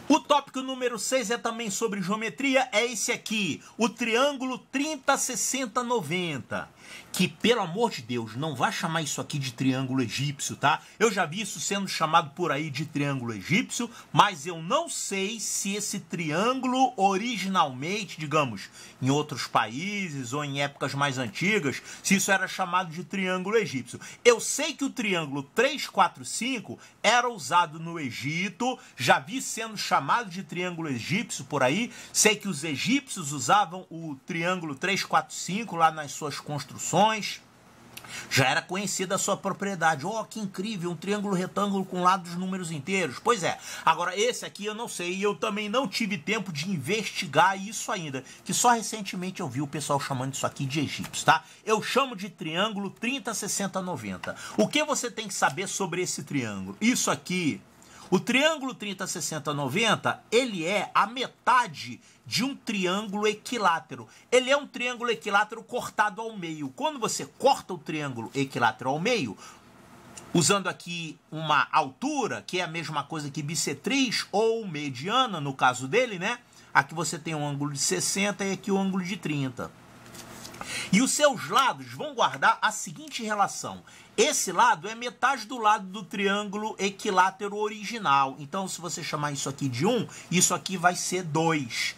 O tópico número 6 é também sobre geometria, é esse aqui, o triângulo 30, 60, 90. Que, pelo amor de Deus, não vai chamar isso aqui de triângulo egípcio, tá? Eu já vi isso sendo chamado por aí de triângulo egípcio, mas eu não sei se esse triângulo originalmente, digamos, em outros países ou em épocas mais antigas, se isso era chamado de triângulo egípcio. Eu sei que o triângulo 3, 4, 5 era usado no Egito, já vi sendo chamado de triângulo egípcio por aí, sei que os egípcios usavam o triângulo 3, 4, 5 lá nas suas construções, já era conhecida a sua propriedade. Oh, que incrível, um triângulo retângulo com lados números inteiros. Pois é, agora esse aqui eu não sei, e eu também não tive tempo de investigar isso ainda, que só recentemente eu vi o pessoal chamando isso aqui de egípcio, tá? Eu chamo de triângulo 30, 60, 90. O que você tem que saber sobre esse triângulo? Isso aqui, o triângulo 30, 60, 90, ele é a metade de um triângulo equilátero. Ele é um triângulo equilátero cortado ao meio. Quando você corta o triângulo equilátero ao meio, usando aqui uma altura, que é a mesma coisa que bissetriz ou mediana, no caso dele, né? Aqui você tem um ângulo de 60 e aqui o ângulo de 30. E os seus lados vão guardar a seguinte relação. Esse lado é metade do lado do triângulo equilátero original. Então, se você chamar isso aqui de 1, isso aqui vai ser 2.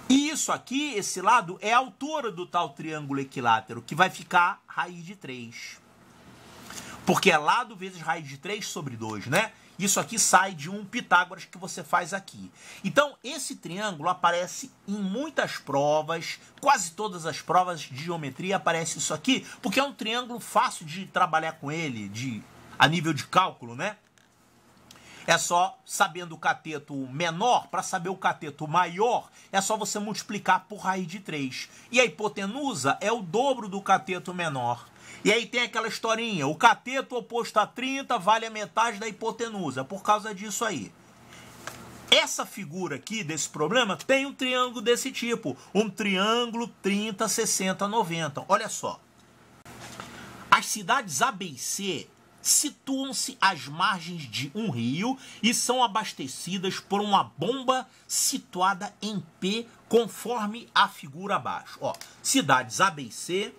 E isso aqui, esse lado, é a altura do tal triângulo equilátero, que vai ficar raiz de 3. Porque é lado vezes raiz de 3 sobre 2, né? Isso aqui sai de um Pitágoras que você faz aqui. Então, esse triângulo aparece em muitas provas, quase todas as provas de geometria aparece isso aqui, porque é um triângulo fácil de trabalhar com ele, a nível de cálculo, né? É só, sabendo o cateto menor, para saber o cateto maior, é só você multiplicar por raiz de 3. E a hipotenusa é o dobro do cateto menor. E aí tem aquela historinha, o cateto oposto a 30 vale a metade da hipotenusa, por causa disso aí. Essa figura aqui, desse problema, tem um triângulo desse tipo, um triângulo 30, 60, 90. Olha só. As cidades A, B e C situam-se às margens de um rio e são abastecidas por uma bomba situada em P, conforme a figura abaixo. Ó, cidades A, B e C.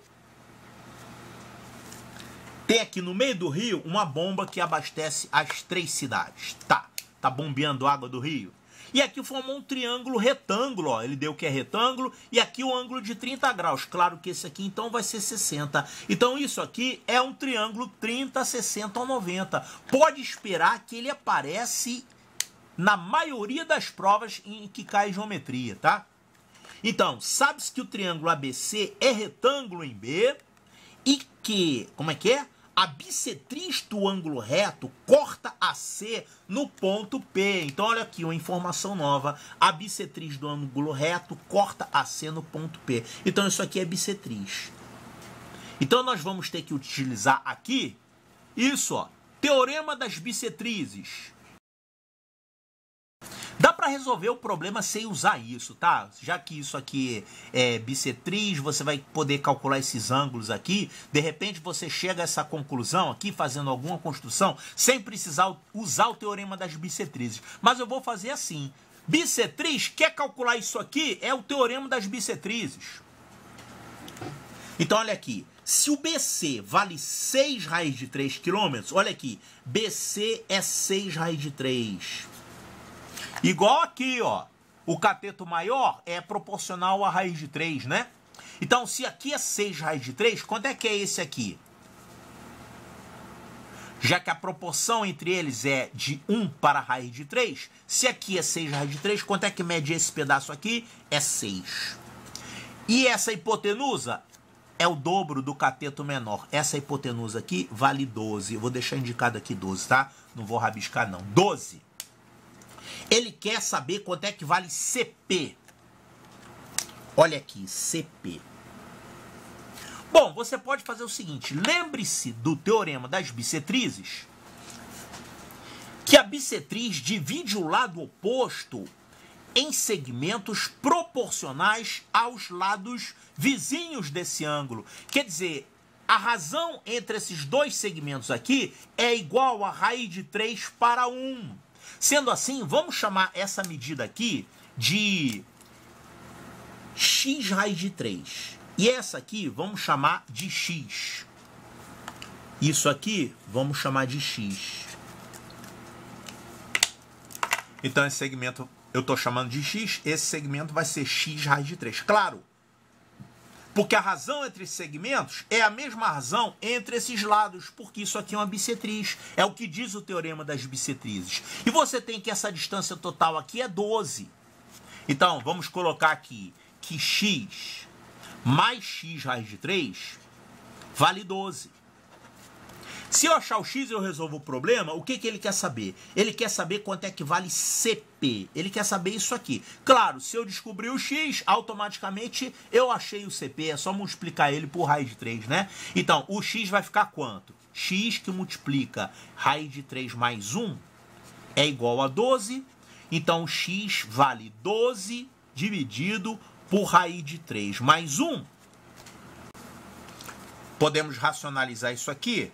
Tem aqui no meio do rio uma bomba que abastece as 3 cidades. Tá bombeando água do rio. E aqui formou um triângulo retângulo, ó. Ele deu que é retângulo. E aqui o ângulo de 30 graus. Claro que esse aqui então vai ser 60. Então isso aqui é um triângulo 30, 60 ou 90. Pode esperar que ele aparece na maioria das provas em que cai geometria, tá? Então, sabe-se que o triângulo ABC é retângulo em B e que, como é que é? A bissetriz do ângulo reto corta AC no ponto P. Então, olha aqui, uma informação nova. A bissetriz do ângulo reto corta AC no ponto P. Então, isso aqui é bissetriz. Então, nós vamos ter que utilizar aqui isso, ó. Teorema das bissetrizes. Dá para resolver o problema sem usar isso, tá? Já que isso aqui é bissetriz, você vai poder calcular esses ângulos aqui. De repente você chega a essa conclusão aqui, fazendo alguma construção, sem precisar usar o teorema das bissetrizes. Mas eu vou fazer assim. Bissetriz, quer calcular isso aqui? É o teorema das bissetrizes. Então, olha aqui. Se o BC vale 6 raiz de 3 km, olha aqui. BC é 6 raiz de 3. Igual aqui, ó. O cateto maior é proporcional à raiz de 3, né? Então, se aqui é 6 raiz de 3, quanto é que é esse aqui? Já que a proporção entre eles é de 1 para a raiz de 3, se aqui é 6 raiz de 3, quanto é que mede esse pedaço aqui? É 6. E essa hipotenusa é o dobro do cateto menor. Essa hipotenusa aqui vale 12. Eu vou deixar indicado aqui 12, tá? Não vou rabiscar, não. 12. Ele quer saber quanto é que vale CP. Olha aqui, CP. Bom, você pode fazer o seguinte. Lembre-se do teorema das bissetrizes, que a bissetriz divide o lado oposto em segmentos proporcionais aos lados vizinhos desse ângulo. Quer dizer, a razão entre esses dois segmentos aqui é igual a raiz de 3 para 1. Sendo assim, vamos chamar essa medida aqui de x raiz de 3. E essa aqui vamos chamar de x. Isso aqui vamos chamar de x. Então esse segmento eu estou chamando de x, esse segmento vai ser x raiz de 3. Claro, porque a razão entre esses segmentos é a mesma razão entre esses lados, porque isso aqui é uma bissetriz. É o que diz o teorema das bissetrizes. E você tem que essa distância total aqui é 12. Então, vamos colocar aqui que x mais x raiz de 3 vale 12. Se eu achar o x e eu resolvo o problema, o que ele quer saber? Ele quer saber quanto é que vale CP. Ele quer saber isso aqui. Claro, se eu descobrir o x, automaticamente eu achei o CP. É só multiplicar ele por raiz de 3, né? Então, o x vai ficar quanto? X que multiplica raiz de 3 mais 1 é igual a 12. Então, o x vale 12 dividido por raiz de 3 mais 1. Podemos racionalizar isso aqui.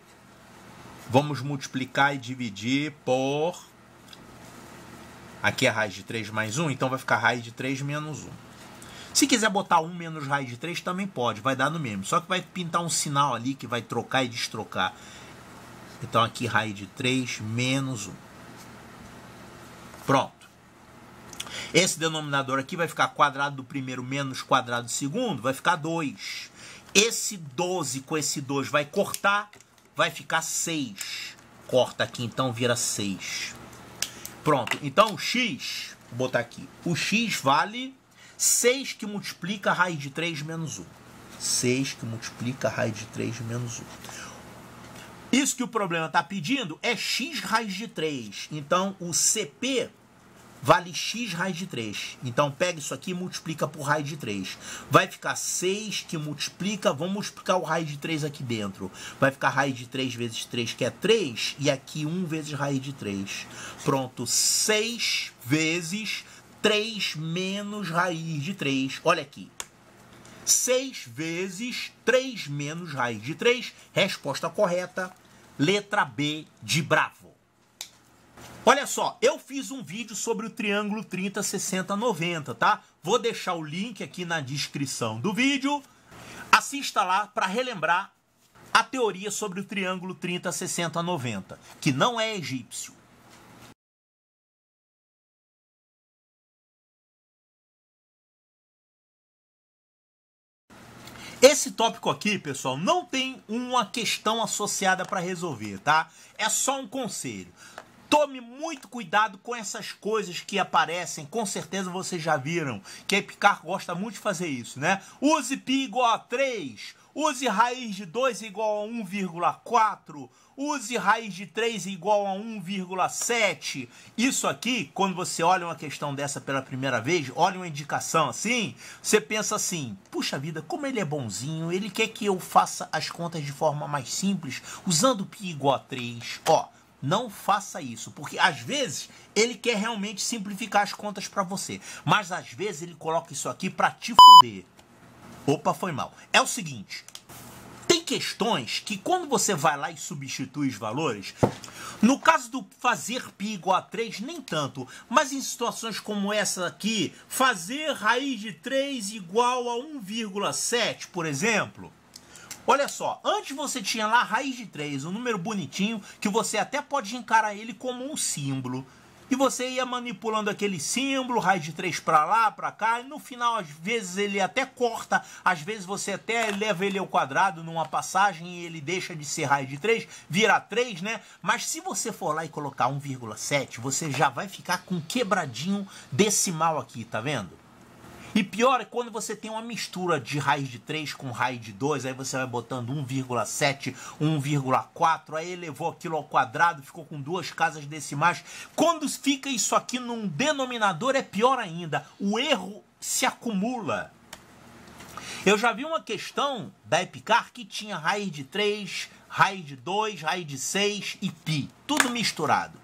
Vamos multiplicar e dividir por... Aqui é raiz de 3 mais 1, então vai ficar raiz de 3 menos 1. Se quiser botar 1 menos raiz de 3, também pode, vai dar no mesmo. Só que vai pintar um sinal ali que vai trocar e destrocar. Então aqui raiz de 3 menos 1. Pronto. Esse denominador aqui vai ficar quadrado do primeiro menos quadrado do segundo, vai ficar 2. Esse 12 com esse 2 vai cortar, vai ficar 6. Corta aqui, então vira 6. Pronto, então o x, vou botar aqui, o x vale 6 que multiplica a raiz de 3 menos 1. 6 que multiplica a raiz de 3 menos 1. Isso que o problema está pedindo é x raiz de 3. Então o CP vale x raiz de 3. Então pega isso aqui e multiplica por raiz de 3. Vai ficar 6 que multiplica, vamos multiplicar o raiz de 3 aqui dentro. Vai ficar raiz de 3 vezes 3, que é 3, e aqui 1 vezes raiz de 3. Pronto, 6 vezes 3 menos raiz de 3. Olha aqui. 6 vezes 3 menos raiz de 3. Resposta correta, letra B de bravo. Olha só, eu fiz um vídeo sobre o triângulo 30, 60, 90, tá? Vou deixar o link aqui na descrição do vídeo. Assista lá para relembrar a teoria sobre o triângulo 30, 60, 90, que não é egípcio. Esse tópico aqui, pessoal, não tem uma questão associada para resolver, tá? É só um conselho. Tome muito cuidado com essas coisas que aparecem, com certeza vocês já viram, que a Epicar gosta muito de fazer isso, né? Use π igual a 3, use raiz de 2 igual a 1,4, use raiz de 3 igual a 1,7. Isso aqui, quando você olha uma questão dessa pela primeira vez, olha uma indicação assim, você pensa assim, puxa vida, como ele é bonzinho, ele quer que eu faça as contas de forma mais simples, usando π igual a 3, ó. Não faça isso, porque às vezes ele quer realmente simplificar as contas para você, mas às vezes ele coloca isso aqui para te foder. Opa, foi mal. É o seguinte, tem questões que quando você vai lá e substitui os valores, no caso do fazer π igual a 3, nem tanto, mas em situações como essa aqui, fazer raiz de 3 igual a 1,7, por exemplo... Olha só, antes você tinha lá a raiz de 3, um número bonitinho, que você até pode encarar ele como um símbolo. E você ia manipulando aquele símbolo, raiz de 3 para lá, para cá, e no final, às vezes, ele até corta, às vezes você até leva ele ao quadrado numa passagem e ele deixa de ser raiz de 3, vira 3, né? Mas se você for lá e colocar 1,7, você já vai ficar com um quebradinho decimal aqui, tá vendo? E pior é quando você tem uma mistura de raiz de 3 com raiz de 2, aí você vai botando 1,7, 1,4, aí elevou aquilo ao quadrado, ficou com duas casas decimais. Quando fica isso aqui num denominador é pior ainda, o erro se acumula. Eu já vi uma questão da Epicar que tinha raiz de 3, raiz de 2, raiz de 6 e π, tudo misturado.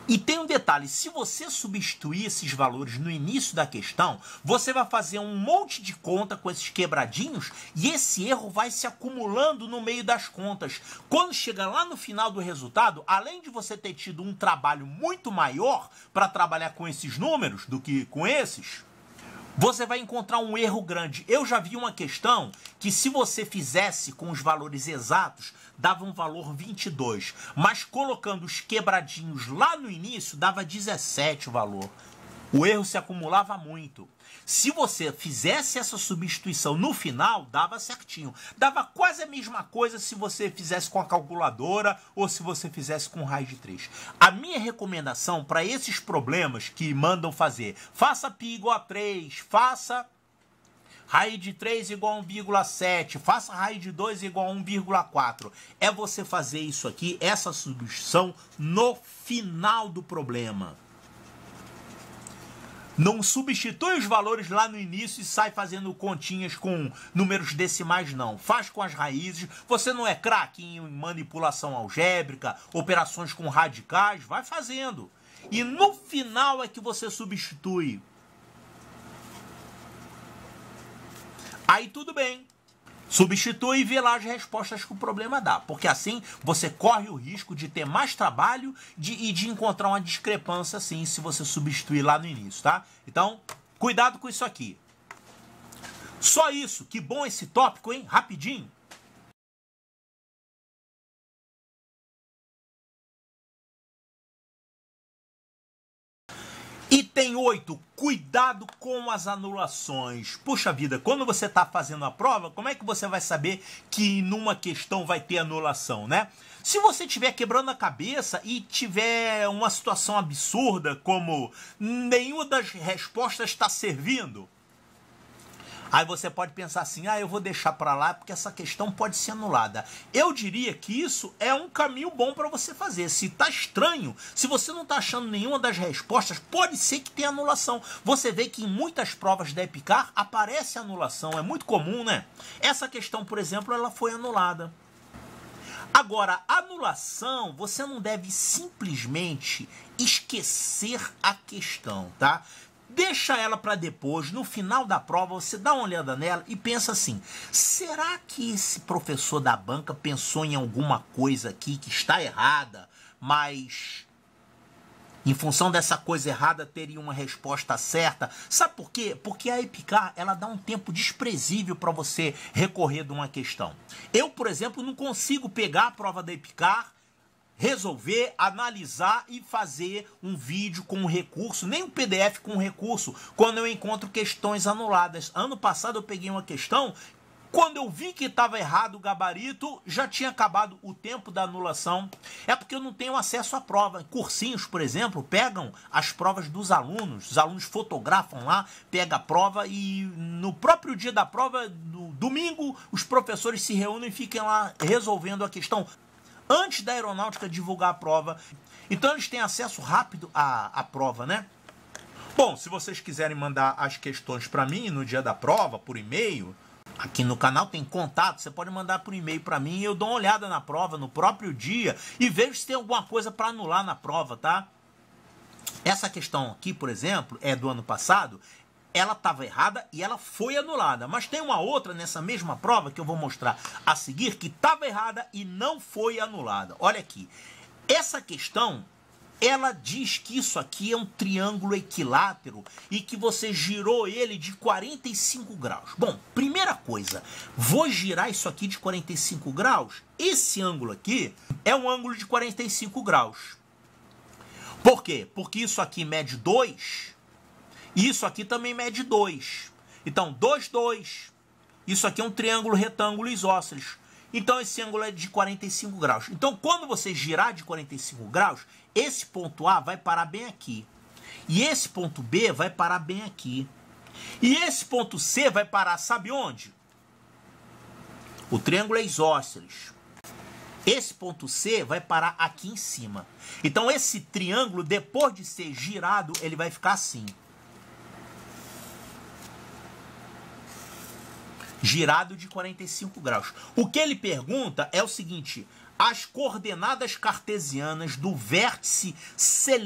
E tem um detalhe, se você substituir esses valores no início da questão, você vai fazer um monte de conta com esses quebradinhos e esse erro vai se acumulando no meio das contas. Quando chega lá no final do resultado, além de você ter tido um trabalho muito maior para trabalhar com esses números do que com esses, você vai encontrar um erro grande. Eu já vi uma questão que se você fizesse com os valores exatos, dava um valor 22. Mas colocando os quebradinhos lá no início, dava 17 o valor. O erro se acumulava muito. Se você fizesse essa substituição no final, dava certinho. Dava quase a mesma coisa se você fizesse com a calculadora ou se você fizesse com raiz de 3. A minha recomendação para esses problemas que mandam fazer, faça π igual a 3, faça raiz de 3 igual a 1,7, faça raiz de 2 igual a 1,4. É você fazer isso aqui, essa substituição, no final do problema. Não substitui os valores lá no início e sai fazendo continhas com números decimais, não. Faz com as raízes. Você não é craque em manipulação algébrica, operações com radicais, vai fazendo. E no final é que você substitui. Aí tudo bem. Substitui e vê lá as respostas que o problema dá. Porque assim você corre o risco de ter mais trabalho e de encontrar uma discrepância assim se você substituir lá no início, tá? Então, cuidado com isso aqui. Só isso. Que bom esse tópico, hein? Rapidinho. Item 8, cuidado com as anulações. Puxa vida, quando você está fazendo a prova, como é que você vai saber que numa questão vai ter anulação, né? Se você estiver quebrando a cabeça e tiver uma situação absurda, como nenhuma das respostas está servindo, aí você pode pensar assim, eu vou deixar para lá porque essa questão pode ser anulada. Eu diria que isso é um caminho bom para você fazer. Se está estranho, se você não está achando nenhuma das respostas, pode ser que tenha anulação. Você vê que em muitas provas da EPICAR aparece anulação, é muito comum, né? Essa questão, por exemplo, ela foi anulada. Agora, anulação, você não deve simplesmente esquecer a questão, tá? Deixa ela para depois, no final da prova, você dá uma olhada nela e pensa assim, será que esse professor da banca pensou em alguma coisa aqui que está errada, mas em função dessa coisa errada teria uma resposta certa? Sabe por quê? Porque a EPICAR, ela dá um tempo desprezível para você recorrer de uma questão. Eu, por exemplo, não consigo pegar a prova da EPICAR, resolver, analisar e fazer um vídeo com um recurso, nem um PDF com um recurso, quando eu encontro questões anuladas. Ano passado eu peguei uma questão, quando eu vi que estava errado o gabarito, já tinha acabado o tempo da anulação. É porque eu não tenho acesso à prova. Cursinhos, por exemplo, pegam as provas dos alunos, os alunos fotografam lá, pegam a prova e no próprio dia da prova, no domingo, os professores se reúnem e ficam lá resolvendo a questão antes da aeronáutica divulgar a prova. Então eles têm acesso rápido à prova, né? Bom, se vocês quiserem mandar as questões para mim no dia da prova, por e-mail, aqui no canal tem contato, você pode mandar por e-mail para mim e eu dou uma olhada na prova no próprio dia e vejo se tem alguma coisa para anular na prova, tá? Essa questão aqui, por exemplo, é do ano passado. Ela estava errada e ela foi anulada. Mas tem uma outra nessa mesma prova que eu vou mostrar a seguir que estava errada e não foi anulada. Olha aqui. Essa questão, ela diz que isso aqui é um triângulo equilátero e que você girou ele de 45 graus. Bom, primeira coisa, vou girar isso aqui de 45 graus. Esse ângulo aqui é um ângulo de 45 graus. Por quê? Porque isso aqui mede 2. E isso aqui também mede 2. Então, 2, 2. Isso aqui é um triângulo retângulo isósceles. Então, esse ângulo é de 45 graus. Então, quando você girar de 45 graus, esse ponto A vai parar bem aqui. E esse ponto B vai parar bem aqui. E esse ponto C vai parar, sabe onde? O triângulo é isósceles. Esse ponto C vai parar aqui em cima. Então, esse triângulo, depois de ser girado, ele vai ficar assim. Girado de 45 graus. O que ele pergunta é o seguinte, as coordenadas cartesianas do vértice C'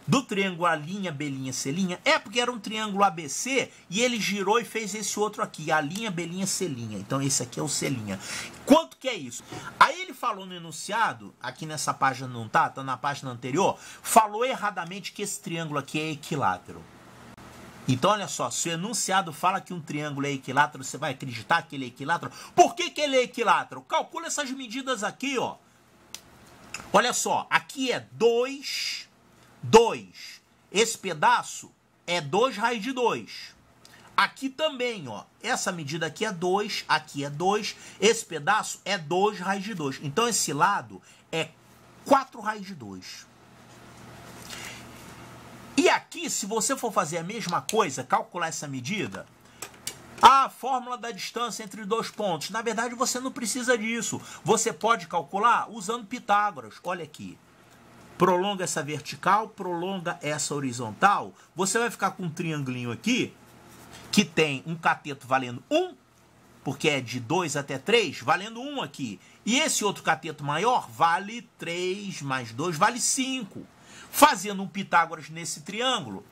do triângulo A', B', C', é porque era um triângulo ABC e ele girou e fez esse outro aqui, A', B', C'. Então esse aqui é o C'. Quanto que é isso? Aí ele falou no enunciado, aqui nessa página não tá na página anterior, falou erradamente que esse triângulo aqui é equilátero. Então, olha só, se o enunciado fala que um triângulo é equilátero, você vai acreditar que ele é equilátero? Por que que ele é equilátero? Calcula essas medidas aqui, ó. Olha só, aqui é 2, 2. Esse pedaço é 2 raiz de 2. Aqui também, ó, essa medida aqui é 2, aqui é 2. Esse pedaço é 2 raiz de 2. Então, esse lado é 4 raiz de 2. E aqui, se você for fazer a mesma coisa, calcular essa medida, a fórmula da distância entre dois pontos, na verdade você não precisa disso. Você pode calcular usando Pitágoras. Olha aqui. Prolonga essa vertical, prolonga essa horizontal. Você vai ficar com um triangulinho aqui, que tem um cateto valendo 1, porque é de 2 até 3, valendo 1 aqui. E esse outro cateto maior vale 3 mais 2, vale 5. Fazendo um Pitágoras nesse triângulo,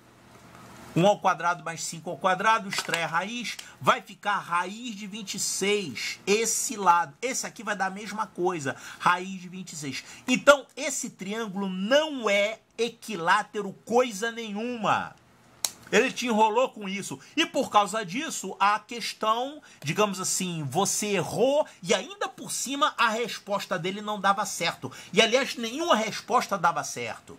1 ao quadrado mais 5 ao quadrado, extrai a raiz, vai ficar raiz de 26, esse lado. Esse aqui vai dar a mesma coisa, raiz de 26. Então, esse triângulo não é equilátero coisa nenhuma. Ele te enrolou com isso. E por causa disso, a questão, digamos assim, você errou e ainda por cima a resposta dele não dava certo. E aliás, nenhuma resposta dava certo.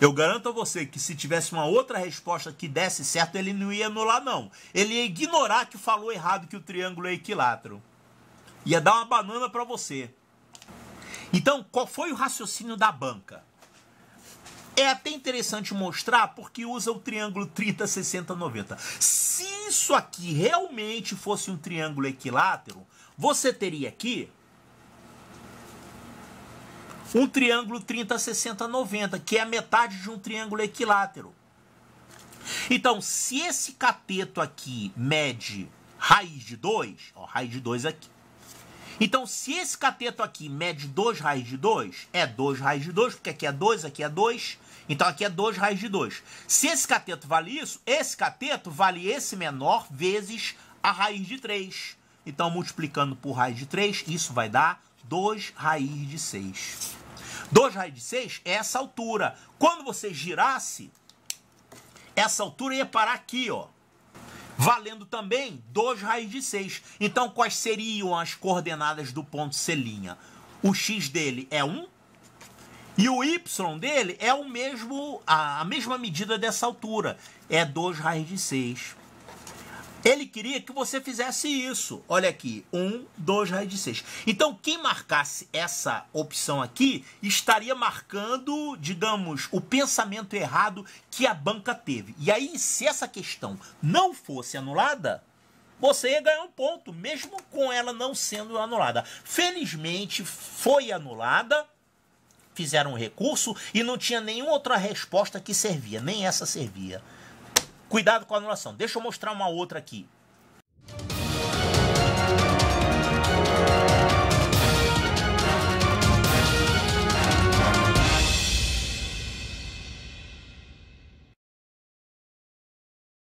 Eu garanto a você que se tivesse uma outra resposta que desse certo, ele não ia anular, não. Ele ia ignorar que falou errado que o triângulo é equilátero. Ia dar uma banana para você. Então, qual foi o raciocínio da banca? É até interessante mostrar porque usa o triângulo 30, 60, 90. Se isso aqui realmente fosse um triângulo equilátero, você teria aqui um triângulo 30, 60, 90, que é a metade de um triângulo equilátero. Então, se esse cateto aqui mede raiz de 2, ó, raiz de 2 aqui. Então, se esse cateto aqui mede 2 raiz de 2, é 2 raiz de 2, porque aqui é 2, aqui é 2, então aqui é 2 raiz de 2. Se esse cateto vale isso, esse cateto vale esse menor vezes a raiz de 3. Então, multiplicando por raiz de 3, isso vai dar 2 raiz de 6. 2 raiz de 6 é essa altura. Quando você girasse, essa altura ia parar aqui, ó. Valendo também 2 raiz de 6. Então, quais seriam as coordenadas do ponto C'? O x dele é 1 e o y dele é o mesmo, a mesma medida dessa altura. É 2 raiz de 6. Ele queria que você fizesse isso. Olha aqui, 1, 2 raiz de 6. Então, quem marcasse essa opção aqui, estaria marcando, digamos, o pensamento errado que a banca teve. E aí, se essa questão não fosse anulada, você ia ganhar um ponto, mesmo com ela não sendo anulada. Felizmente, foi anulada, fizeram um recurso e não tinha nenhuma outra resposta que servia, nem essa servia. Cuidado com a anulação. Deixa eu mostrar uma outra aqui.